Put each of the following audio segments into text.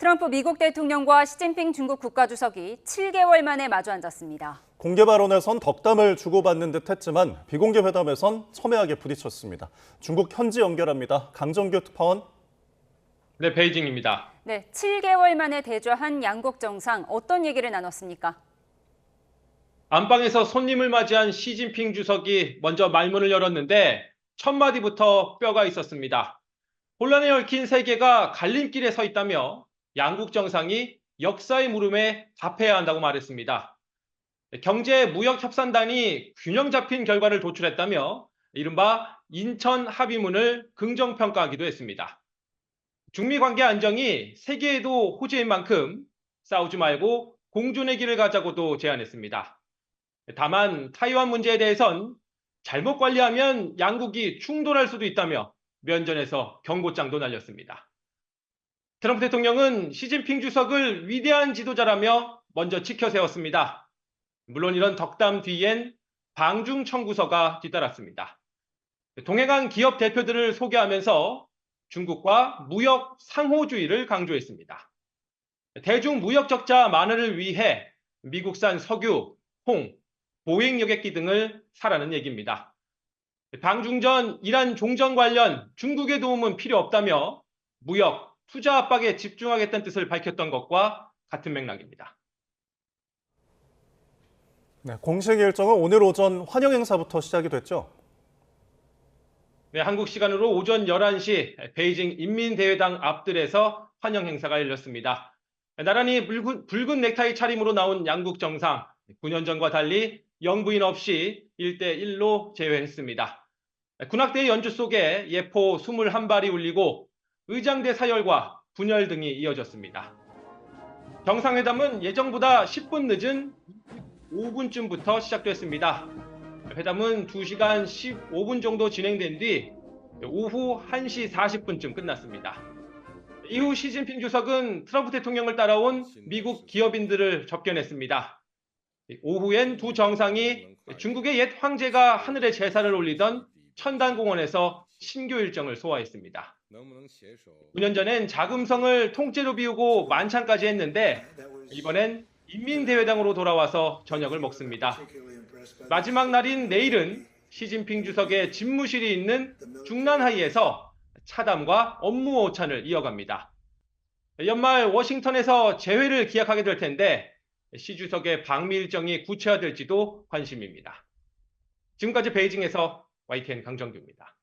트럼프 미국 대통령과 시진핑 중국 국가주석이 7개월 만에 마주 앉았습니다. 공개 발언에선 덕담을 주고받는 듯 했지만 비공개 회담에선 첨예하게 부딪혔습니다. 중국 현지 연결합니다. 강정규 특파원. 네, 베이징입니다. 네, 7개월 만에 대조한 양국 정상 어떤 얘기를 나눴습니까? 안방에서 손님을 맞이한 시진핑 주석이 먼저 말문을 열었는데 첫 마디부터 뼈가 있었습니다. 혼란에 얽힌 세계가 갈림길에 서 있다며 양국 정상이 역사의 물음에 답해야 한다고 말했습니다. 경제 무역 협상단이 균형 잡힌 결과를 도출했다며 이른바 인천 합의문을 긍정평가하기도 했습니다. 중미 관계 안정이 세계에도 호재인 만큼 싸우지 말고 공존의 길을 가자고도 제안했습니다. 다만 타이완 문제에 대해선 잘못 관리하면 양국이 충돌할 수도 있다며 면전에서 경고장도 날렸습니다. 트럼프 대통령은 시진핑 주석을 위대한 지도자라며 먼저 치켜 세웠습니다. 물론 이런 덕담 뒤엔 방중 청구서가 뒤따랐습니다. 동행한 기업 대표들을 소개하면서 중국과 무역 상호주의를 강조했습니다. 대중 무역 적자 완화를 위해 미국산 석유, 홍, 보잉 여객기 등을 사라는 얘기입니다. 방중전 이란 종전 관련 중국의 도움은 필요 없다며 무역, 투자 압박에 집중하겠다는 뜻을 밝혔던 것과 같은 맥락입니다. 네, 공식 일정은 오늘 오전 환영 행사부터 시작이 됐죠? 네, 한국 시간으로 오전 11시 베이징 인민대회당 앞뜰에서 환영 행사가 열렸습니다. 나란히 붉은 넥타이 차림으로 나온 양국 정상, 9년 전과 달리 영부인 없이 1대1로 재회했습니다. 군악대의 연주 속에 예포 21발이 울리고 의장대 사열과 분열 등이 이어졌습니다. 정상회담은 예정보다 10분 늦은 5분쯤부터 시작됐습니다. 회담은 2시간 15분 정도 진행된 뒤 오후 1시 40분쯤 끝났습니다. 이후 시진핑 주석은 트럼프 대통령을 따라온 미국 기업인들을 접견했습니다. 오후엔 두 정상이 중국의 옛 황제가 하늘에 제사를 올리던 천단공원에서 신교 일정을 소화했습니다. 9년 전엔 자금성을 통째로 비우고 만찬까지 했는데 이번엔 인민대회당으로 돌아와서 저녁을 먹습니다. 마지막 날인 내일은 시진핑 주석의 집무실이 있는 중난하이에서 차담과 업무 오찬을 이어갑니다. 연말 워싱턴에서 재회를 기약하게 될 텐데 시 주석의 방미 일정이 구체화될지도 관심입니다. 지금까지 베이징에서 YTN 강정규입니다.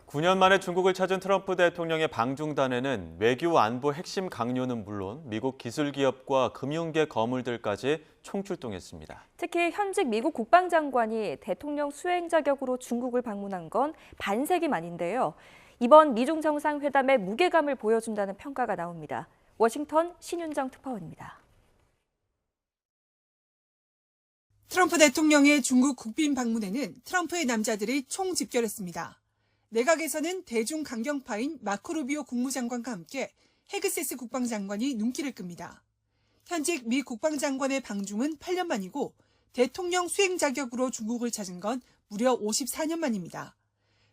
9년 만에 중국을 찾은 트럼프 대통령의 방중단에는 외교 안보 핵심 강요는 물론 미국 기술기업과 금융계 거물들까지 총출동했습니다. 특히 현직 미국 국방장관이 대통령 수행 자격으로 중국을 방문한 건 반세기 만인데요. 이번 미중 정상회담의 무게감을 보여준다는 평가가 나옵니다. 워싱턴 신윤정 특파원입니다. 트럼프 대통령의 중국 국빈 방문에는 트럼프의 남자들이 총집결했습니다. 내각에서는 대중 강경파인 마코 루비오 국무장관과 함께 헤그세스 국방장관이 눈길을 끕니다. 현직 미 국방장관의 방중은 8년 만이고 대통령 수행 자격으로 중국을 찾은 건 무려 54년 만입니다.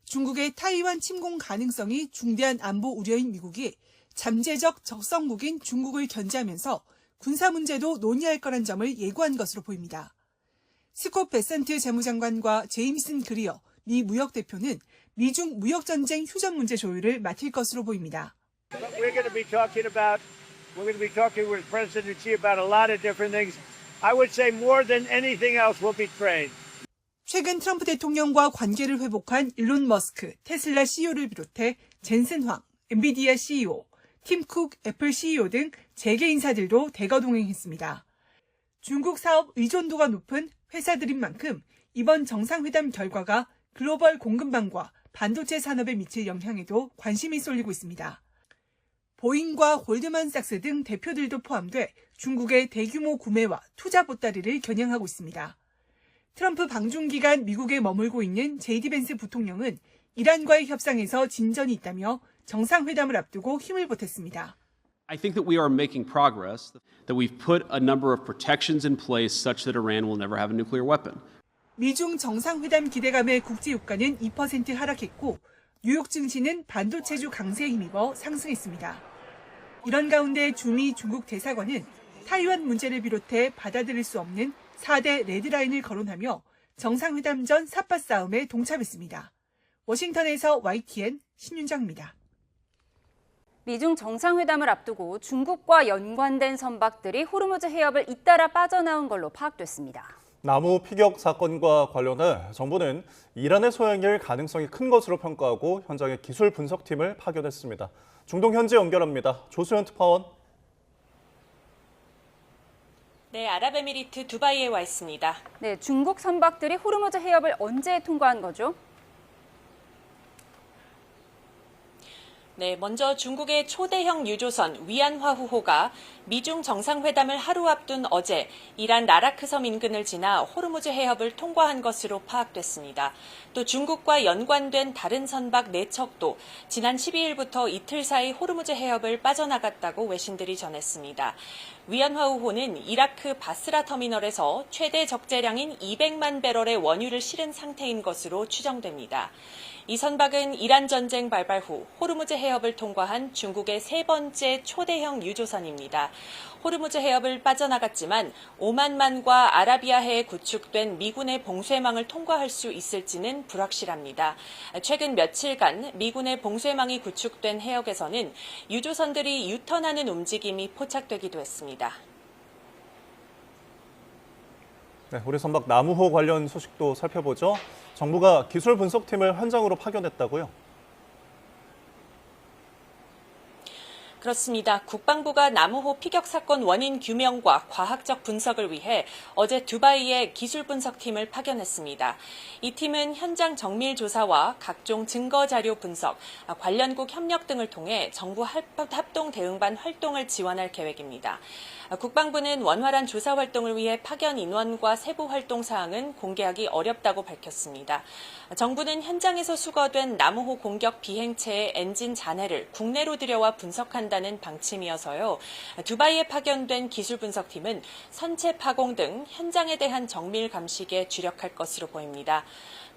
중국의 타이완 침공 가능성이 중대한 안보 우려인 미국이 잠재적 적성국인 중국을 견제하면서 군사 문제도 논의할 거란 점을 예고한 것으로 보입니다. 스콧 베센트 재무장관과 제임슨 그리어 미 무역대표는 미중 무역전쟁 휴전 문제 조율을 맡을 것으로 보입니다. We're going to be talking with President Xi about a lot of different things. I would say more than anything else will be trade. 최근 트럼프 대통령과 관계를 회복한 일론 머스크, 테슬라 CEO를 비롯해 젠슨 황, 엔비디아 CEO, 팀 쿡 애플 CEO 등 재계 인사들도 대거 동행했습니다. 중국 사업 의존도가 높은 회사들인 만큼 이번 정상회담 결과가 글로벌 공급망과 반도체 산업에 미칠 영향에도 관심이 쏠리고 있습니다. 보잉과 골드만삭스 등 대표들도 포함돼 중국의 대규모 구매와 투자 보따리를 겨냥하고 있습니다. 트럼프 방중 기간 미국에 머물고 있는 제이디 벤스 부통령은 이란과의 협상에서 진전이 있다며 정상회담을 앞두고 힘을 보탰습니다. I think that we are making progress, that we've put a number of protections in place such that Iran will never have a nuclear weapon. 미중 정상회담 기대감에 국제유가는 2% 하락했고 뉴욕 증시는 반도체주 강세에 힘입어 상승했습니다. 이런 가운데 주미 중국 대사관은 타이완 문제를 비롯해 받아들일 수 없는 4대 레드라인을 거론하며 정상회담 전 삿바 싸움에 동참했습니다. 워싱턴에서 YTN 신윤정입니다. 미중 정상회담을 앞두고 중국과 연관된 선박들이 호르무즈 해협을 잇따라 빠져나온 걸로 파악됐습니다. 나무 피격 사건과 관련해 정부는 이란의 소행일 가능성이 큰 것으로 평가하고 현장에 기술 분석팀을 파견했습니다. 중동 현지 연결합니다. 조수현 특파원. 네, 아랍에미리트 두바이에 와 있습니다. 네, 중국 선박들이 호르무즈 해협을 언제 통과한 거죠? 네, 먼저 중국의 초대형 유조선 위안화후호가 미중 정상회담을 하루 앞둔 어제 이란 라라크 섬 인근을 지나 호르무즈 해협을 통과한 것으로 파악됐습니다. 또 중국과 연관된 다른 선박 4척도 지난 12일부터 이틀 사이 호르무즈 해협을 빠져나갔다고 외신들이 전했습니다. 위안화후호는 이라크 바스라 터미널에서 최대 적재량인 200만 배럴의 원유를 실은 상태인 것으로 추정됩니다. 이 선박은 이란 전쟁 발발 후 호르무즈 해협을 통과한 중국의 세 번째 초대형 유조선입니다. 호르무즈 해협을 빠져나갔지만 오만만과 아라비아해에 구축된 미군의 봉쇄망을 통과할 수 있을지는 불확실합니다. 최근 며칠간 미군의 봉쇄망이 구축된 해역에서는 유조선들이 유턴하는 움직임이 포착되기도 했습니다. 네, 우리 선박 나무호 관련 소식도 살펴보죠. 정부가 기술 분석팀을 현장으로 파견했다고요? 그렇습니다. 국방부가 나무호 피격 사건 원인 규명과 과학적 분석을 위해 어제 두바이에 기술 분석팀을 파견했습니다. 이 팀은 현장 정밀 조사와 각종 증거 자료 분석, 관련국 협력 등을 통해 정부 합동 대응반 활동을 지원할 계획입니다. 국방부는 원활한 조사 활동을 위해 파견 인원과 세부 활동 사항은 공개하기 어렵다고 밝혔습니다. 정부는 현장에서 수거된 나무호 공격 비행체의 엔진 잔해를 국내로 들여와 분석한다는 방침이어서요. 두바이에 파견된 기술 분석팀은 선체 파공 등 현장에 대한 정밀 감식에 주력할 것으로 보입니다.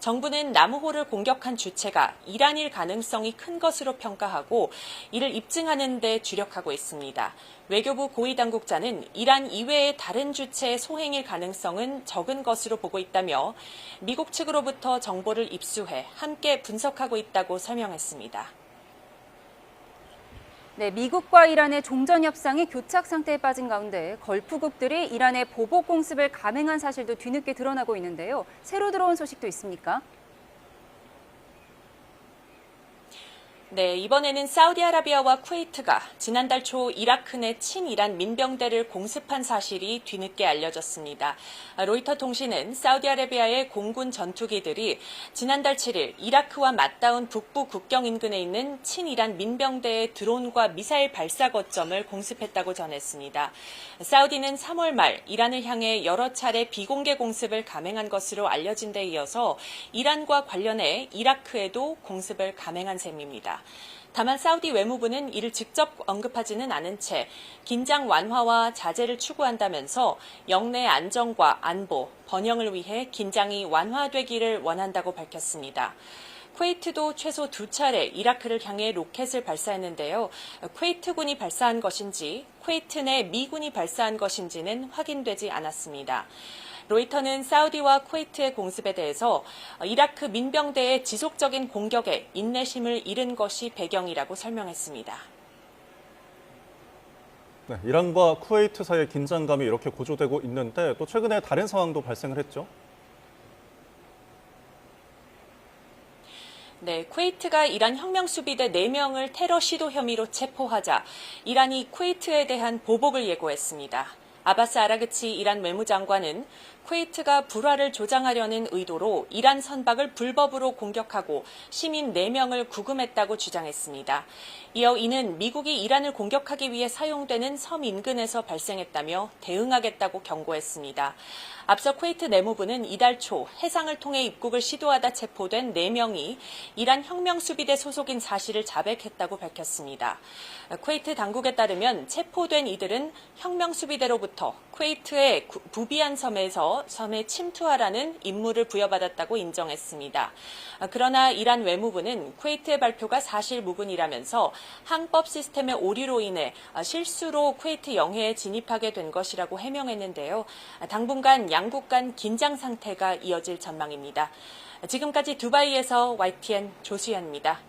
정부는 나무호를 공격한 주체가 이란일 가능성이 큰 것으로 평가하고 이를 입증하는 데 주력하고 있습니다. 외교부 고위당국자는 이란 이외의 다른 주체의 소행일 가능성은 적은 것으로 보고 있다며 미국 측으로부터 정보를 입수해 함께 분석하고 있다고 설명했습니다. 네, 미국과 이란의 종전 협상이 교착 상태에 빠진 가운데 걸프국들이 이란의 보복 공습을 감행한 사실도 뒤늦게 드러나고 있는데요. 새로 들어온 소식도 있습니까? 네, 이번에는 사우디아라비아와 쿠웨이트가 지난달 초 이라크 내 친이란 민병대를 공습한 사실이 뒤늦게 알려졌습니다. 로이터 통신은 사우디아라비아의 공군 전투기들이 지난달 7일 이라크와 맞닿은 북부 국경 인근에 있는 친이란 민병대의 드론과 미사일 발사 거점을 공습했다고 전했습니다. 사우디는 3월 말 이란을 향해 여러 차례 비공개 공습을 감행한 것으로 알려진 데 이어서 이란과 관련해 이라크에도 공습을 감행한 셈입니다. 다만 사우디 외무부는 이를 직접 언급하지는 않은 채 긴장 완화와 자제를 추구한다면서 영내 안정과 안보, 번영을 위해 긴장이 완화되기를 원한다고 밝혔습니다. 쿠웨이트도 최소 2차례 이라크를 향해 로켓을 발사했는데요. 쿠웨이트군이 발사한 것인지 쿠웨이트 내 미군이 발사한 것인지는 확인되지 않았습니다. 로이터는 사우디와 쿠웨이트의 공습에 대해서 이라크 민병대의 지속적인 공격에 인내심을 잃은 것이 배경이라고 설명했습니다. 네, 이란과 쿠웨이트 사이의 긴장감이 이렇게 고조되고 있는데 또 최근에 다른 상황도 발생을 했죠. 네, 쿠웨이트가 이란 혁명수비대 4명을 테러 시도 혐의로 체포하자 이란이 쿠웨이트에 대한 보복을 예고했습니다. 아바스 아라그치 이란 외무장관은 쿠웨이트가 불화를 조장하려는 의도로 이란 선박을 불법으로 공격하고 시민 4명을 구금했다고 주장했습니다. 이어 이는 미국이 이란을 공격하기 위해 사용되는 섬 인근에서 발생했다며 대응하겠다고 경고했습니다. 앞서 쿠웨이트 내무부는 이달 초 해상을 통해 입국을 시도하다 체포된 4명이 이란 혁명수비대 소속인 사실을 자백했다고 밝혔습니다. 쿠웨이트 당국에 따르면 체포된 이들은 혁명수비대로부터 쿠웨이트의 부비안 섬에서 통해서 섬에 침투하라는 임무를 부여받았다고 인정했습니다. 그러나 이란 외무부는 쿠웨이트의 발표가 사실무근이라면서 항법 시스템의 오류로 인해 실수로 쿠웨이트 영해에 진입하게 된 것이라고 해명했는데요. 당분간 양국 간 긴장 상태가 이어질 전망입니다. 지금까지 두바이에서 YTN 조수연입니다.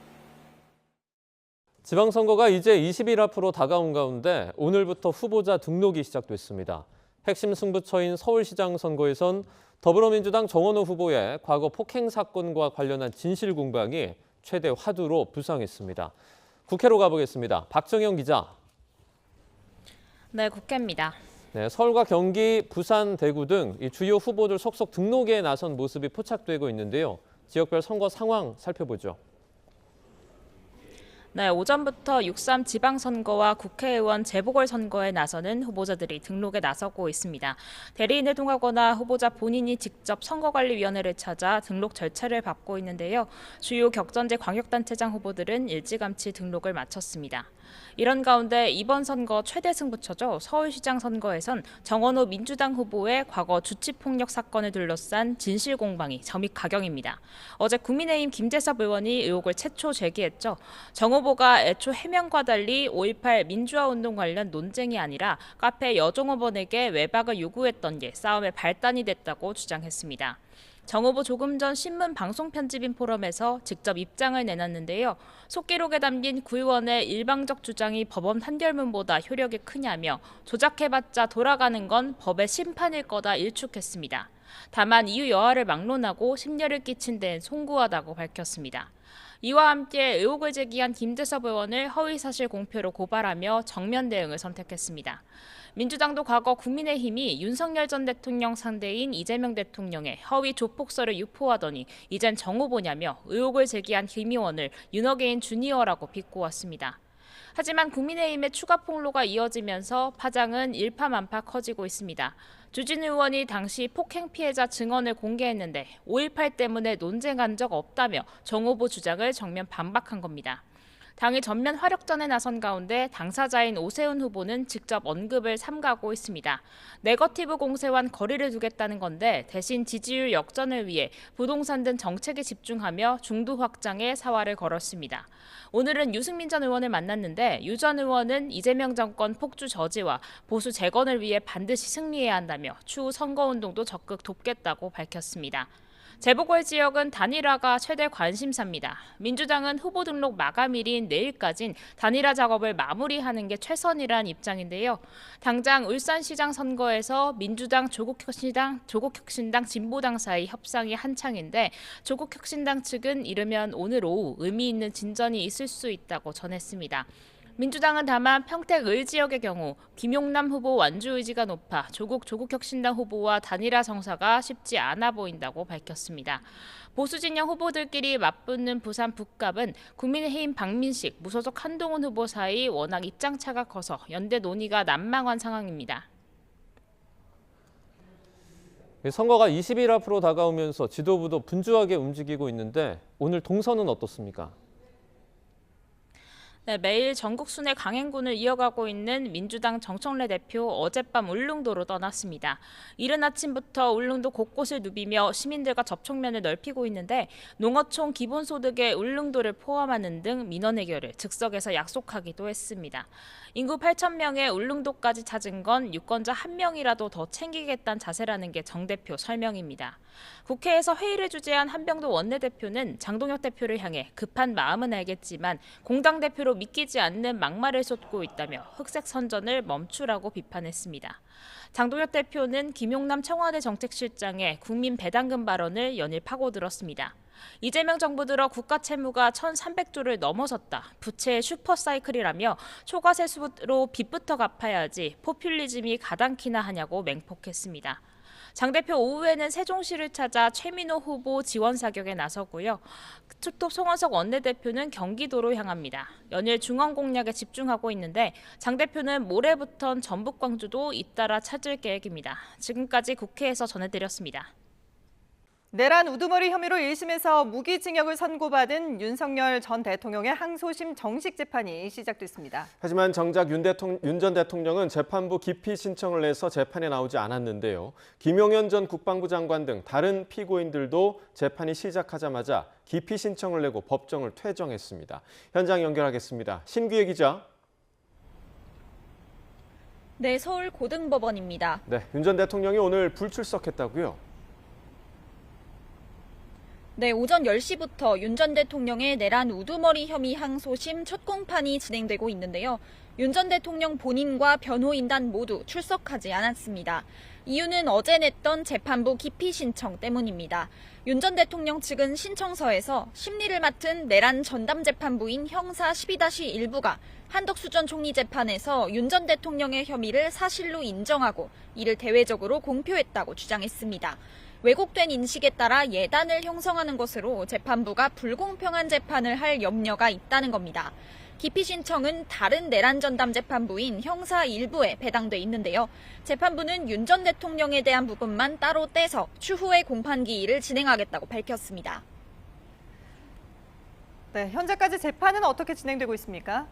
지방선거가 이제 20일 앞으로 다가온 가운데 오늘부터 후보자 등록이 시작됐습니다. 핵심 승부처인 서울시장 선거에선 더불어민주당 정원호 후보의 과거 폭행 사건과 관련한 진실 공방이 최대 화두로 부상했습니다. 국회로 가보겠습니다. 박정영 기자. 네, 국회입니다. 네, 서울과 경기, 부산, 대구 등 이 주요 후보들 속속 등록에 나선 모습이 포착되고 있는데요. 지역별 선거 상황 살펴보죠. 네, 오전부터 6.3 지방선거와 국회의원 재보궐선거에 나서는 후보자들이 등록에 나서고 있습니다. 대리인을 통하거나 후보자 본인이 직접 선거관리위원회를 찾아 등록 절차를 밟고 있는데요. 주요 격전제 광역단체장 후보들은 일찌감치 등록을 마쳤습니다. 이런 가운데 이번 선거 최대 승부처죠. 서울시장 선거에선 정원호 민주당 후보의 과거 주치폭력 사건을 둘러싼 진실 공방이 점입 가경입니다. 어제 국민의힘 김재섭 의원이 의혹을 최초 제기했죠. 정 후보가 애초 해명과 달리 5.18 민주화운동 관련 논쟁이 아니라 카페 여종 의원에게 외박을 요구했던 게 싸움의 발단이 됐다고 주장했습니다. 정 후보 조금 전 신문 방송 편집인 포럼에서 직접 입장을 내놨는데요. 속기록에 담긴 구 의원의 일방적 주장이 법원 판결문보다 효력이 크냐며 조작해봤자 돌아가는 건 법의 심판일 거다 일축했습니다. 다만 이유 여하를 막론하고 심려를 끼친 데는 송구하다고 밝혔습니다. 이와 함께 의혹을 제기한 김재섭 의원을 허위사실 공표로 고발하며 정면 대응을 선택했습니다. 민주당도 과거 국민의힘이 윤석열 전 대통령 상대인 이재명 대통령의 허위 조폭설을 유포하더니 이젠 정 후보냐며 의혹을 제기한 김 의원을 윤어게인 주니어라고 비꼬았습니다. 하지만 국민의힘의 추가 폭로가 이어지면서 파장은 일파만파 커지고 있습니다. 주진우 의원이 당시 폭행 피해자 증언을 공개했는데 5.18 때문에 논쟁한 적 없다며 정 후보 주장을 정면 반박한 겁니다. 당이 전면 화력전에 나선 가운데 당사자인 오세훈 후보는 직접 언급을 삼가고 있습니다. 네거티브 공세와는 거리를 두겠다는 건데 대신 지지율 역전을 위해 부동산 등 정책에 집중하며 중도 확장에 사활을 걸었습니다. 오늘은 유승민 전 의원을 만났는데 유 전 의원은 이재명 정권 폭주 저지와 보수 재건을 위해 반드시 승리해야 한다며 추후 선거운동도 적극 돕겠다고 밝혔습니다. 재보궐 지역은 단일화가 최대 관심사입니다. 민주당은 후보 등록 마감일인 내일까진 단일화 작업을 마무리하는 게 최선이란 입장인데요. 당장 울산시장 선거에서 민주당, 조국혁신당, 진보당 사이 협상이 한창인데 조국혁신당 측은 이르면 오늘 오후 의미 있는 진전이 있을 수 있다고 전했습니다. 민주당은 다만 평택 을 지역의 경우 김용남 후보 완주 의지가 높아 조국혁신당 후보와 단일화 성사가 쉽지 않아 보인다고 밝혔습니다. 보수 진영 후보들끼리 맞붙는 부산 북갑은 국민의힘 박민식, 무소속 한동훈 후보 사이 워낙 입장차가 커서 연대 논의가 난망한 상황입니다. 선거가 20일 앞으로 다가오면서 지도부도 분주하게 움직이고 있는데 오늘 동선은 어떻습니까? 네, 매일 전국 순회 강행군을 이어가고 있는 민주당 정청래 대표 어젯밤 울릉도로 떠났습니다. 이른 아침부터 울릉도 곳곳을 누비며 시민들과 접촉면을 넓히고 있는데 농어촌 기본소득의 울릉도를 포함하는 등 민원 해결을 즉석에서 약속하기도 했습니다. 인구 8,000명의 울릉도까지 찾은 건 유권자 한 명이라도 더 챙기겠다는 자세라는 게 정 대표 설명입니다. 국회에서 회의를 주재한 한병도 원내대표는 장동혁 대표를 향해 급한 마음은 알겠지만 공당 대표로 믿기지 않는 막말을 쏟고 있다며 흑색 선전을 멈추라고 비판했습니다. 장동혁 대표는 김용남 청와대 정책실장의 국민 배당금 발언을 연일 파고들었습니다. 이재명 정부 들어 국가 채무가 1,300조를 넘어섰다. 부채의 슈퍼사이클이라며 초과세수로 빚부터 갚아야지 포퓰리즘이 가당키나 하냐고 맹폭했습니다. 장 대표 오후에는 세종시를 찾아 최민호 후보 지원 사격에 나서고요. 투톱 송원석 원내대표는 경기도로 향합니다. 연일 중앙 공략에 집중하고 있는데 장 대표는 모레부턴 전북 광주도 잇따라 찾을 계획입니다. 지금까지 국회에서 전해드렸습니다. 내란 우두머리 혐의로 1심에서 무기징역을 선고받은 윤석열 전 대통령의 항소심 정식 재판이 시작됐습니다. 하지만 정작 윤 전 대통령은 재판부 기피 신청을 내서 재판에 나오지 않았는데요. 김용현 전 국방부 장관 등 다른 피고인들도 재판이 시작하자마자 기피 신청을 내고 법정을 퇴정했습니다. 현장 연결하겠습니다. 신규혜 기자. 네, 서울 고등법원입니다. 네, 윤 전 대통령이 오늘 불출석했다고요? 네, 오전 10시부터 윤 전 대통령의 내란 우두머리 혐의 항소심 첫 공판이 진행되고 있는데요. 윤 전 대통령 본인과 변호인단 모두 출석하지 않았습니다. 이유는 어제 냈던 재판부 기피 신청 때문입니다. 윤 전 대통령 측은 신청서에서 심리를 맡은 내란 전담 재판부인 형사 12-1부가 한덕수 전 총리 재판에서 윤 전 대통령의 혐의를 사실로 인정하고 이를 대외적으로 공표했다고 주장했습니다. 왜곡된 인식에 따라 예단을 형성하는 것으로 재판부가 불공평한 재판을 할 염려가 있다는 겁니다. 기피 신청은 다른 내란 전담 재판부인 형사 1부에 배당돼 있는데요. 재판부는 윤 전 대통령에 대한 부분만 따로 떼서 추후에 공판 기일을 진행하겠다고 밝혔습니다. 네, 현재까지 재판은 어떻게 진행되고 있습니까?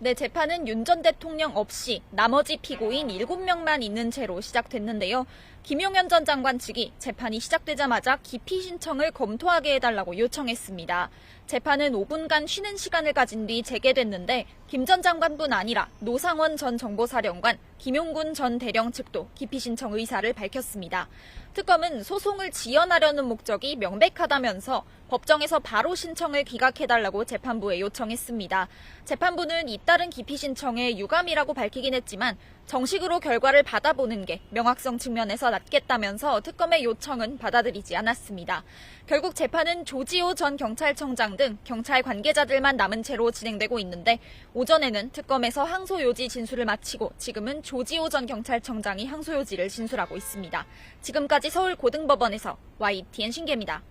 네, 재판은 윤 전 대통령 없이 나머지 피고인 7명만 있는 채로 시작됐는데요. 김용현 전 장관 측이 재판이 시작되자마자 기피 신청을 검토하게 해달라고 요청했습니다. 재판은 5분간 쉬는 시간을 가진 뒤 재개됐는데 김 전 장관뿐 아니라 노상원 전 정보사령관, 김용군 전 대령 측도 기피 신청 의사를 밝혔습니다. 특검은 소송을 지연하려는 목적이 명백하다면서 법정에서 바로 신청을 기각해달라고 재판부에 요청했습니다. 재판부는 잇따른 기피 신청에 유감이라고 밝히긴 했지만 정식으로 결과를 받아보는 게 명확성 측면에서 낫겠다면서 특검의 요청은 받아들이지 않았습니다. 결국 재판은 조지호 전 경찰청장 등 경찰 관계자들만 남은 채로 진행되고 있는데 오전에는 특검에서 항소요지 진술을 마치고 지금은 조지호 전 경찰청장이 항소요지를 진술하고 있습니다. 지금까지 서울 고등법원에서 YTN 신기입니다.